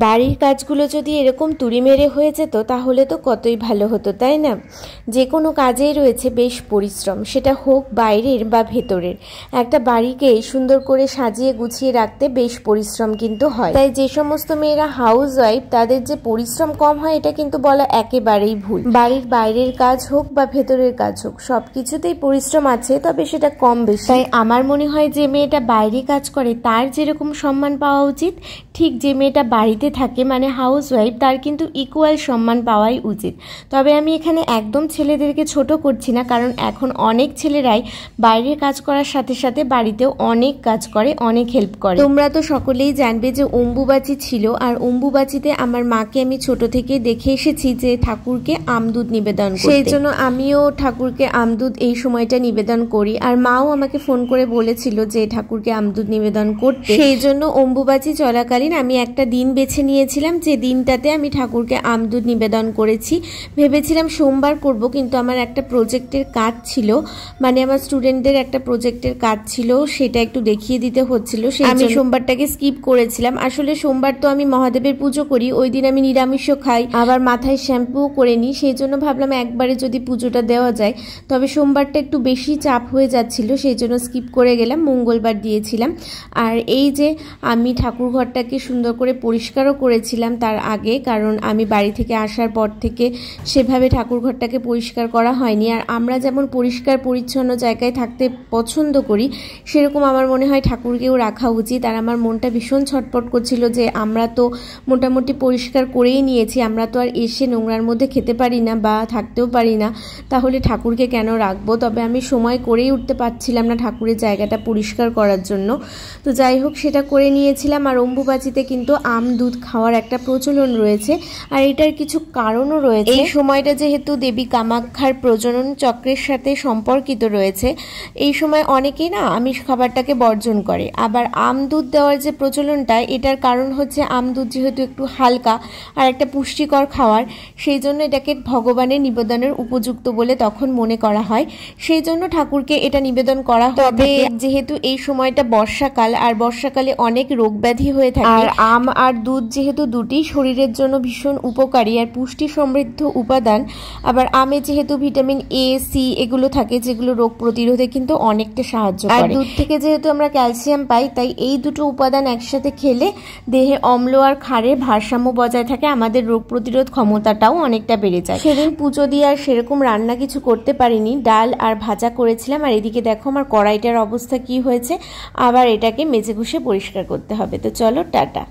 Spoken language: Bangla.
বাড়ির কাজগুলো যদি এরকম তুড়ি মেরে হয়ে যেত তাহলে তো কতই ভালো হতো, তাই না? যে কোনো কাজেই রয়েছে বেশ পরিশ্রম, সেটা হোক বাইরের বা ভেতরের। একটা বাড়িকে সুন্দর করে সাজিয়ে গুছিয়ে রাখতে বেশ পরিশ্রম কিন্তু হয়। তাই যে সমস্ত মেয়েরা হাউস ওয়াইফ তাদের যে পরিশ্রম কম হয় এটা কিন্তু বলা একেবারেই ভুল। বাড়ির বাইরের কাজ হোক বা ভেতরের কাজ হোক সব কিছুতেই পরিশ্রম আছে, তবে সেটা কম বেশি। তাই আমার মনে হয় যে মেয়েটা বাইরে কাজ করে তার যেরকম সম্মান পাওয়া উচিত, ঠিক যে মেয়েটা বাড়িতে থাকে মানে হাউস ওয়াইফ তার কিন্তু ইকুয়াল সম্মান পাওয়াই উচিত। তবে আমি এখানে একদম ছেলেদেরকে ছোট করছি না, কারণ এখন অনেক ছেলেরাই বাইরের কাজ করার সাথে সাথে বাড়িতেও অনেক কাজ করে, অনেক হেল্প করে। তোমরা তো সকলেই জানবে যে অম্বুবাচী ছিল, আর অম্বুবাচীতে আমার মাকে আমি ছোট থেকে দেখে এসেছি যে ঠাকুরকে আমদুধ নিবেদন করতে। সেই জন্য আমিও ঠাকুরকে আমদুধ এই সময়টা নিবেদন করি, আর মাও আমাকে ফোন করে বলেছিল যে ঠাকুরকে আমদুধ নিবেদন করতে। সেই জন্য অম্বুবাচী চলাকালীন আমি একটা দিন বেছে নিয়েছিলাম যে দিনটাতে আমি ঠাকুরকে আমদুধ নিবেদন করেছি। ভেবেছিলাম সোমবার করব, কিন্তু আমার একটা প্রজেক্টের কাজ ছিল, মানে আমার স্টুডেন্টদের একটা প্রজেক্টের কাজ ছিল, সেটা একটু দেখিয়ে দিতে হচ্ছিল, সেই আমি সোমবারটাকে স্কিপ করেছিলাম। আসলে সোমবার তো আমি মহাদেবের পুজো করি, ওই দিন আমি নিরামিষও খাই, আবার মাথায় শ্যাম্পুও করে নিই, সেই জন্য ভাবলাম একবারে যদি পুজোটা দেওয়া যায়। তবে সোমবারটা একটু বেশি চাপ হয়ে যাচ্ছিল, সেই জন্য স্কিপ করে গেলাম, মঙ্গলবার দিয়েছিলাম। আর এই যে আমি ঠাকুর ঘরটাকে সুন্দর করে পরিষ্কারও করেছিলাম তার আগে, কারণ আমি বাড়ি থেকে আসার পর থেকে সেভাবে ঠাকুর ঘরটাকে পরিষ্কার করা হয়নি। আর আমরা যেমন পরিষ্কার পরিচ্ছন্ন জায়গায় থাকতে পছন্দ করি, সেরকম আমার মনে হয় ঠাকুরকেও রাখা উচিত। আর আমার মনটা ভীষণ ছটপট করছিল যে আমরা তো মোটামুটি পরিষ্কার করেই নিয়েছি, আমরা তো আর এসে নোংরার মধ্যে খেতে পারি না বা থাকতেও পারি না, তাহলে ঠাকুরকে কেন রাখবো? তবে আমি সময় করেই উঠতে পারছিলাম না ঠাকুরের জায়গাটা পরিষ্কার করার জন্য। তো যাই হোক, সেটা করে নিয়েছিলাম। আর অম্বুবাচীতে কিন্তু দুধ খাওয়ার একটা প্রচলন রয়েছে, আর এটার কিছু কারণও রয়েছে। এই সময়টা যেহেতু দেবী কামাখ্যার প্রজনন চক্রের সাথে সম্পর্কিত রয়েছে, এই সময় অনেকেই না আমিষ খাবারটাকে বর্জন করে। আবার দুধ দেওয়ার যে প্রচলনটা, এটার কারণ হচ্ছে দুধ যেহেতু একটু হালকা আর একটা পুষ্টিকর খাবার, সেই জন্য এটাকে ভগবানের নিবেদনের উপযুক্ত বলে তখন মনে করা হয়, সেই জন্য ঠাকুরকে এটা নিবেদন করা হয়। তবে যেহেতু এই সময়টা বর্ষাকাল, আর বর্ষাকালে অনেক রোগ ব্যাধি হয়ে থাকে, আর আম আর দুধ যেহেতু দুটি শরীরের জন্য ভীষণ উপকারী আর পুষ্টি সমৃদ্ধ উপাদান, আবার আমে যেহেতু ভিটামিন এ, সি এগুলো থাকে, যেগুলো রোগ প্রতিরোধে কিন্তু অনেকটা সাহায্য করে। আর দুধ থেকে যেহেতু আমরা ক্যালসিয়াম পাই, তাই এই দুটো উপাদান একসাথে খেলে দেহে অম্ল আর ক্ষারের ভারসাম্য বজায় থাকে, আমাদের রোগ প্রতিরোধ ক্ষমতাটাও অনেকটা বেড়ে যায়। সেদিন পুজো দিয়ে আর সেরকম রান্না কিছু করতে পারিনি, ডাল আর ভাজা করেছিলাম। আর এদিকে দেখো আমার কড়াইটার অবস্থা কি হয়েছে, আবার এটাকে মেজে ঘষে পরিষ্কার করতে হবে। তো চলো, টাটা।